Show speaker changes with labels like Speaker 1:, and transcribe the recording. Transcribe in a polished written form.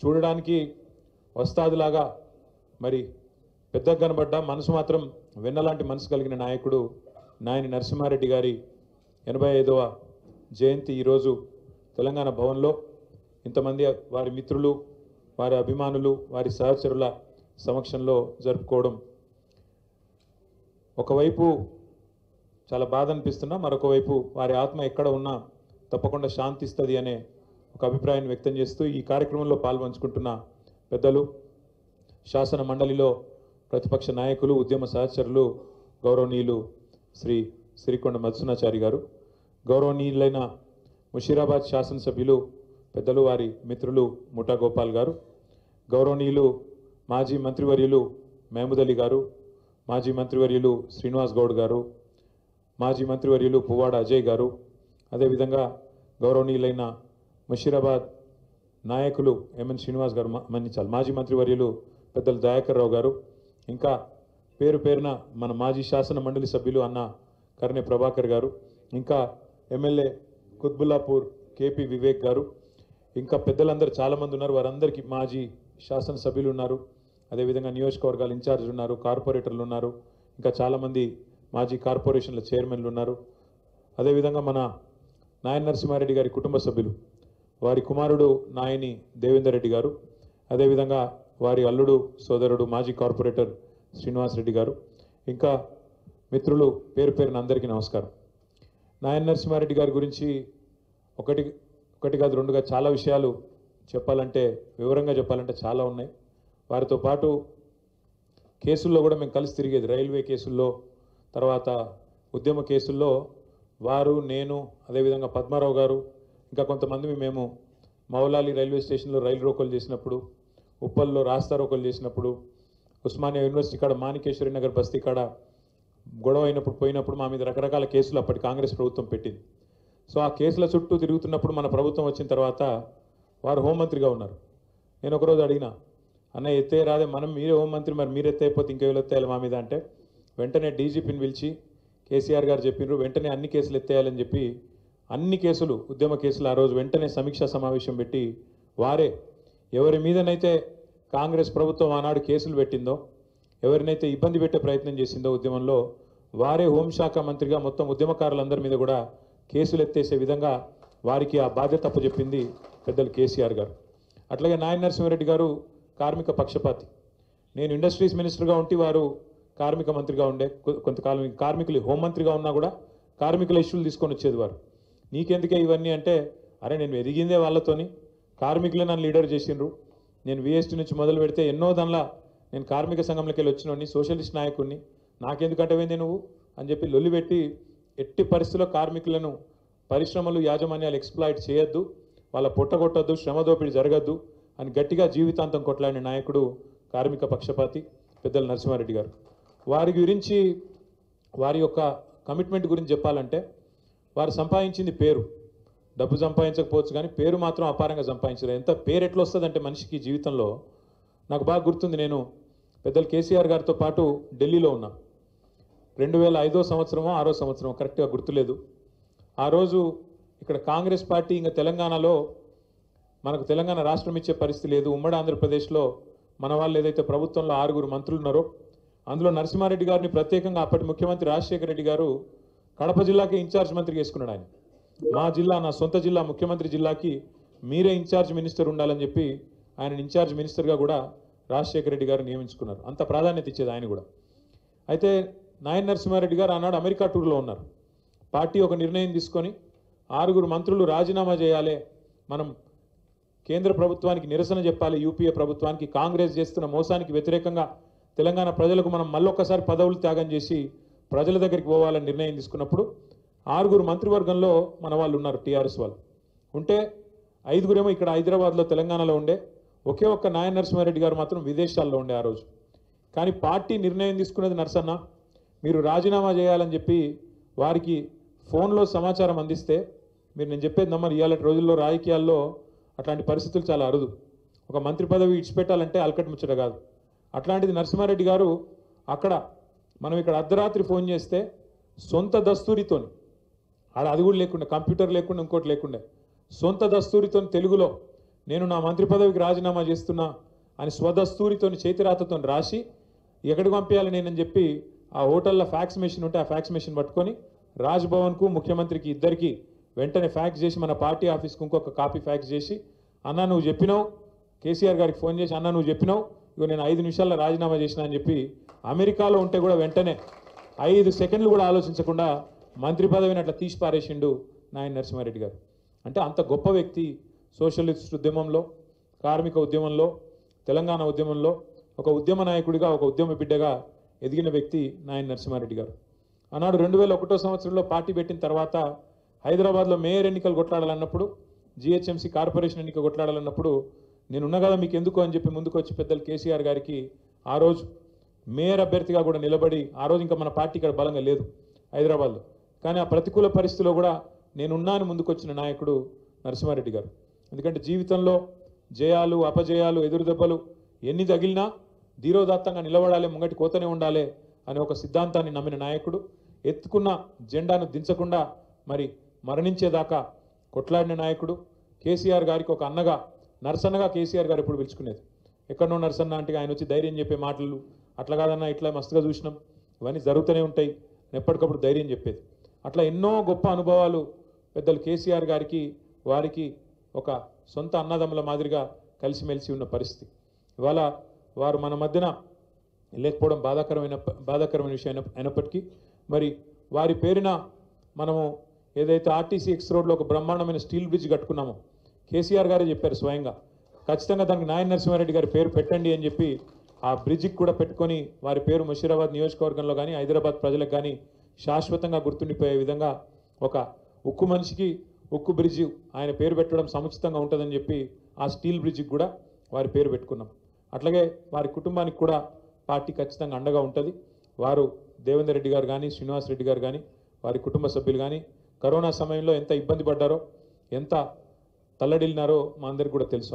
Speaker 1: చూడడానికి వస్తాదులాగా మరి పెద్దగా కనబడ్డా మనసు మాత్రం వెన్నలాంటి మనసు కలిగిన నాయకుడు నాయని నరసింహారెడ్డి గారి 85వ జయంతి ఈరోజు తెలంగాణ భవన్లో ఇంతమంది వారి మిత్రులు, వారి అభిమానులు, వారి సహచరుల సమక్షంలో జరుపుకోవడం ఒకవైపు చాలా బాధ అనిపిస్తున్నా, మరొక వైపు వారి ఆత్మ ఎక్కడ ఉన్నా తప్పకుండా శాంతిస్తుంది అనే ఒక అభిప్రాయాన్ని వ్యక్తం చేస్తూ ఈ కార్యక్రమంలో పాల్పంచుకుంటున్న పెద్దలు, శాసన మండలిలో ప్రతిపక్ష నాయకులు, ఉద్యమ సహచరులు, గౌరవనీయులు శ్రీ సిరికొండ మధుసూనాచారి గారు, గౌరవనీయులైన ముషీరాబాద్ శాసనసభ్యులు పెద్దలు వారి మిత్రులు ముఠా గోపాల్ గారు, గౌరవనీయులు మాజీ మంత్రివర్యులు మహమూద్ అలీ గారు, మాజీ మంత్రివర్యులు శ్రీనివాస్ గౌడ్ గారు, మాజీ మంత్రివర్యులు పువ్వాడ అజయ్ గారు, అదేవిధంగా గౌరవనీయులైన ముషీరాబాద్ నాయకులు ఎంఎన్ శ్రీనివాస్ గారు, మన్నించాలి, మాజీ మంత్రివర్యులు పెద్దలు దయాకర్ రావు గారు, ఇంకా పేరు పేరున మన మాజీ శాసన మండలి సభ్యులు అన్న కర్ణె ప్రభాకర్ గారు, ఇంకా ఎమ్మెల్యే కుత్బుల్లాపూర్ కేపీ వివేక్ గారు, ఇంకా పెద్దలందరూ చాలామంది ఉన్నారు. వారందరికీ మాజీ శాసనసభ్యులు ఉన్నారు, అదేవిధంగా నియోజకవర్గాల ఇన్ఛార్జీలు ఉన్నారు, కార్పొరేటర్లు ఉన్నారు, ఇంకా చాలామంది మాజీ కార్పొరేషన్ల చైర్మన్లు ఉన్నారు. అదేవిధంగా మన నాయన నరసింహారెడ్డి గారి కుటుంబ సభ్యులు, వారి కుమారుడు నాయని దేవేందర్ రెడ్డి గారు, అదేవిధంగా వారి అల్లుడు సోదరుడు మాజీ కార్పొరేటర్ శ్రీనివాస్ రెడ్డి గారు, ఇంకా మిత్రులు పేరు పేరున అందరికీ నమస్కారం. నాయన నరసింహారెడ్డి గారి గురించి ఒకటి కాదు రెండుగా చాలా విషయాలు చెప్పాలంటే, వివరంగా చెప్పాలంటే చాలా ఉన్నాయి. వారితో పాటు కేసుల్లో కూడా మేము కలిసి తిరిగేది, రైల్వే కేసుల్లో, తర్వాత ఉద్యమ కేసుల్లో వారు, నేను, అదేవిధంగా పద్మారావు గారు, ఇంకా కొంతమంది మేము మౌలాలి రైల్వే స్టేషన్లో రైలు రోకోలు చేసినప్పుడు, ఉప్పల్లో రాస్తా రోకోలు చేసినప్పుడు, ఉస్మానియా యూనివర్సిటీ కాడ మాణికేశ్వరి నగర్ బస్తీ కాడ గొడవ అయినప్పుడు పోయినప్పుడు మా మీద రకరకాల కేసులు అప్పటి కాంగ్రెస్ ప్రభుత్వం పెట్టింది. సో ఆ కేసుల చుట్టూ తిరుగుతున్నప్పుడు మన ప్రభుత్వం వచ్చిన తర్వాత వారు హోంమంత్రిగా ఉన్నారు. నేను ఒకరోజు అడిగిన, అన్న ఎత్తే రాదే, మీరే హోంమంత్రి, మరి మీరు ఎత్తైపోతే ఇంకెవరు ఎత్తేయాలి మా మీద అంటే, వెంటనే డీజీపీని పిలిచి కేసీఆర్ గారు చెప్పినారు, వెంటనే అన్ని కేసులు ఎత్తేయాలని చెప్పి అన్ని కేసులు, ఉద్యమ కేసులు ఆ రోజు వెంటనే సమీక్షా సమావేశం పెట్టి వారే ఎవరి మీదనైతే కాంగ్రెస్ ప్రభుత్వం ఆనాడు కేసులు పెట్టిందో, ఎవరినైతే ఇబ్బంది పెట్టే ప్రయత్నం చేసిందో ఉద్యమంలో, వారే హోంశాఖ మంత్రిగా మొత్తం ఉద్యమకారులందరి మీద కూడా కేసులు ఎత్తేసే విధంగా వారికి ఆ బాధ్యత అప్పచెప్పింది పెద్దలు కేసీఆర్ గారు. అట్లాగే నాయన నరసింహారెడ్డి గారు కార్మిక పక్షపాతి. నేను ఇండస్ట్రీస్ మినిస్టర్గా ఉంటే వారు కార్మిక మంత్రిగా ఉండే, కొంతకాలం కార్మికులు హోంమంత్రిగా ఉన్నా కూడా కార్మికుల ఇష్యూలు తీసుకొని వచ్చేది వారు. నీకెందుకే ఇవన్నీ అంటే, అరే నేను ఎదిగిందే వాళ్ళతోని, కార్మికులే నన్ను లీడర్ చేసిండ్రు, నేను విఎస్టీ నుంచి మొదలు పెడితే ఎన్నో దానిలా నేను కార్మిక సంఘంలోకి వెళ్ళి వచ్చినోడిని, సోషలిస్ట్ నాయకుడిని, నాకెందుకంటవేంది నువ్వు అని చెప్పి లొల్లి పెట్టి, ఎట్టి పరిస్థితుల్లో కార్మికులను పరిశ్రమలు, యాజమాన్యాలు ఎక్స్ప్లాయిట్ చేయొద్దు, వాళ్ళ పొట్టగొట్టొద్దు, శ్రమ దోపిడీ జరగద్దు అని గట్టిగా జీవితాంతం కొట్లాడిన నాయకుడు కార్మిక పక్షపాతి పెద్దలు నరసింహారెడ్డి గారు. వారి గురించి, వారి యొక్క కమిట్మెంట్ గురించి చెప్పాలంటే, వారు సంపాదించింది పేరు, డబ్బు సంపాదించకపోవచ్చు కానీ పేరు మాత్రం అపారంగా సంపాదించారు. ఎంత పేరు ఎట్లా వస్తుందంటే మనిషికి జీవితంలో, నాకు బాగా గుర్తుంది, నేను పెద్దలు కేసీఆర్ గారితో పాటు ఢిల్లీలో ఉన్నా, 2005వ సంవత్సరమో 6వ సంవత్సరమో కరెక్ట్గా గుర్తులేదు. ఆ రోజు ఇక్కడ కాంగ్రెస్ పార్టీ ఇంకా తెలంగాణలో మనకు తెలంగాణ రాష్ట్రం ఇచ్చే పరిస్థితి లేదు. ఉమ్మడి ఆంధ్రప్రదేశ్లో మన వాళ్ళు ఏదైతే ప్రభుత్వంలో 6 మంత్రులు ఉన్నారో అందులో నరసింహారెడ్డి గారిని ప్రత్యేకంగా అప్పటి ముఖ్యమంత్రి రాజశేఖర రెడ్డి గారు కడప జిల్లాకి ఇన్ఛార్జ్ మంత్రిగా వేసుకున్నాడు. ఆయన మా జిల్లా, నా సొంత జిల్లా, ముఖ్యమంత్రి జిల్లాకి మీరే ఇన్ఛార్జ్ మినిస్టర్ ఉండాలని చెప్పి ఆయన ఇన్ఛార్జ్ మినిస్టర్గా కూడా రాజశేఖర రెడ్డి గారు నియమించుకున్నారు. అంత ప్రాధాన్యత ఇచ్చేది ఆయన కూడా. అయితే నాయన నరసింహారెడ్డి గారు ఆనాడు అమెరికా టూర్లో ఉన్నారు. పార్టీ ఒక నిర్ణయం తీసుకొని 6 మంత్రులు రాజీనామా చేయాలి, మనం కేంద్ర ప్రభుత్వానికి నిరసన చెప్పాలి, యూపీఏ ప్రభుత్వానికి, కాంగ్రెస్ చేస్తున్న మోసానికి వ్యతిరేకంగా తెలంగాణ ప్రజలకు మనం మళ్ళొక్కసారి పదవులు త్యాగం చేసి ప్రజల దగ్గరికి పోవాలని నిర్ణయం తీసుకున్నప్పుడు 6 మంత్రివర్గంలో మన వాళ్ళు ఉన్నారు, టీఆర్ఎస్ వాళ్ళు ఉంటే, 5 ఇక్కడ హైదరాబాద్లో తెలంగాణలో ఉండే, ఒకే ఒక్క నాయన నరసింహారెడ్డి గారు మాత్రం విదేశాల్లో ఉండే ఆ రోజు. కానీ పార్టీ నిర్ణయం తీసుకున్నది, నరసన్న మీరు రాజీనామా చేయాలని చెప్పి వారికి ఫోన్లో సమాచారం అందిస్తే, మీరు నేను చెప్పేది నమ్మరు, ఇవాళ రోజుల్లో రాజకీయాల్లో అట్లాంటి పరిస్థితులు చాలా అరుదు. ఒక మంత్రి పదవి ఇచ్చిపెట్టాలంటే అల్కట్ ముచ్చట కాదు. అట్లాంటిది నరసింహారెడ్డి గారు అక్కడ, మనం ఇక్కడ అర్ధరాత్రి ఫోన్ చేస్తే సొంత దస్తూరితోని, అది కూడా లేకుండా, కంప్యూటర్ లేకుండా, ఇంకోటి లేకుండా, సొంత దస్తూరితో తెలుగులో నేను నా మంత్రి పదవికి రాజీనామా చేస్తున్నా అని స్వదస్తూరితో చేతిరాతతో రాసి ఎక్కడికి పంపించాలి నేనని చెప్పి ఆ హోటల్లో ఫ్యాక్స్ మెషిన్ ఉంటే ఆ ఫ్యాక్స్ మెషిన్ పట్టుకొని రాజ్భవన్కు ముఖ్యమంత్రికి ఇద్దరికి వెంటనే ఫ్యాక్స్ చేసి మన పార్టీ ఆఫీస్కి ఇంకొక కాపీ ఫ్యాక్స్ చేసి అన్న నువ్వు చెప్పినావు కేసీఆర్ గారికి ఫోన్ చేసి అన్న నువ్వు చెప్పినావు ఇగో నేను 5 నిమిషాల్లో రాజీనామా చేసిన అని చెప్పి అమెరికాలో ఉంటే కూడా వెంటనే 5 సెకండ్లు కూడా ఆలోచించకుండా మంత్రి పదవిని అట్లా తీసి పారేసిండు నాయన నరసింహారెడ్డి గారు. అంటే అంత గొప్ప వ్యక్తి. సోషలిస్ట్ ఉద్యమంలో, కార్మిక ఉద్యమంలో, తెలంగాణ ఉద్యమంలో ఒక ఉద్యమ నాయకుడిగా, ఒక ఉద్యమ బిడ్డగా ఎదిగిన వ్యక్తి నాయన నరసింహారెడ్డి గారు. ఆనాడు 2001 సంవత్సరంలో పార్టీ పెట్టిన తర్వాత హైదరాబాద్లో మేయర్ ఎన్నికలు కొట్లాడాలన్నప్పుడు, జిహెచ్ఎంసీ కార్పొరేషన్ ఎన్నిక కొట్లాడాలన్నప్పుడు నేనున్నా కదా మీకు ఎందుకు అని చెప్పి ముందుకు వచ్చి పెద్దలు కేసీఆర్ గారికి ఆ రోజు మేయర్ అభ్యర్థిగా కూడా నిలబడి, ఆ రోజు ఇంకా మన పార్టీ ఇక్కడ బలంగా లేదు హైదరాబాద్లో, కానీ ఆ ప్రతికూల పరిస్థితిలో కూడా నేనున్నాను ముందుకు వచ్చిన నాయకుడు నరసింహారెడ్డి గారు. ఎందుకంటే జీవితంలో జయాలు, అపజయాలు, ఎదురు దెబ్బలు ఎన్ని తగిలినా ధీరోదాత్తంగా నిలబడాలి, ముంగటి కోతనే ఉండాలి అనే ఒక సిద్ధాంతాన్ని నమ్మిన నాయకుడు. ఎత్తుకున్న జెండాను దించకుండా మరి మరణించేదాకా కొట్లాడిన నాయకుడు. కేసీఆర్ గారికి ఒక అన్నగా, నరసన్నగా కేసీఆర్ గారు ఎప్పుడు పిలుచుకునేది. ఎక్కడనో నరసన్న అంటే ఆయన వచ్చి ధైర్యం చెప్పే మాటలు, అట్లా కాదన్నా ఇట్లా మస్తుగా చూసినాం, ఇవన్నీ జరుగుతూనే ఉంటాయి, ఎప్పటికప్పుడు ధైర్యం చెప్పేది. అట్లా ఎన్నో గొప్ప అనుభవాలు పెద్దలు కేసీఆర్ గారికి, వారికి ఒక సొంత అన్నదమ్ముల మాదిరిగా కలిసిమెలిసి ఉన్న పరిస్థితి. ఇవాళ వారు మన మధ్యన లేకపోవడం బాధాకరమైన విషయం అయినప్పటికీ మరి వారి పేరున మనము ఏదైతే ఆర్టీసీ ఎక్స్ రోడ్లో ఒక బ్రహ్మాండమైన స్టీల్ బ్రిడ్జ్ కట్టుకున్నామో కేసీఆర్ గారే చెప్పారు స్వయంగా, ఖచ్చితంగా దానికి నాయన నరసింహారెడ్డి గారి పేరు పెట్టండి అని చెప్పి ఆ బ్రిడ్జికి కూడా పెట్టుకొని వారి పేరు ముషీరాబాద్ నియోజకవర్గంలో కానీ హైదరాబాద్ ప్రజలకు కానీ శాశ్వతంగా గుర్తుండిపోయే విధంగా ఒక ఉక్కు మనిషికి ఉక్కు బ్రిడ్జి ఆయన పేరు పెట్టడం సముచితంగా ఉంటుందని చెప్పి ఆ స్టీల్ బ్రిడ్జికి కూడా వారి పేరు పెట్టుకున్నాం. అట్లాగే వారి కుటుంబానికి కూడా పార్టీ ఖచ్చితంగా అండగా ఉంటుంది. వారు దేవేందర్ రెడ్డి గారు కానీ, శ్రీనివాస్ రెడ్డి గారు కానీ, వారి కుటుంబ సభ్యులు కానీ కరోనా సమయంలో ఎంత ఇబ్బంది పడ్డారో, ఎంత తల్లడిల్లినారో మా అందరికి కూడా తెలుసు.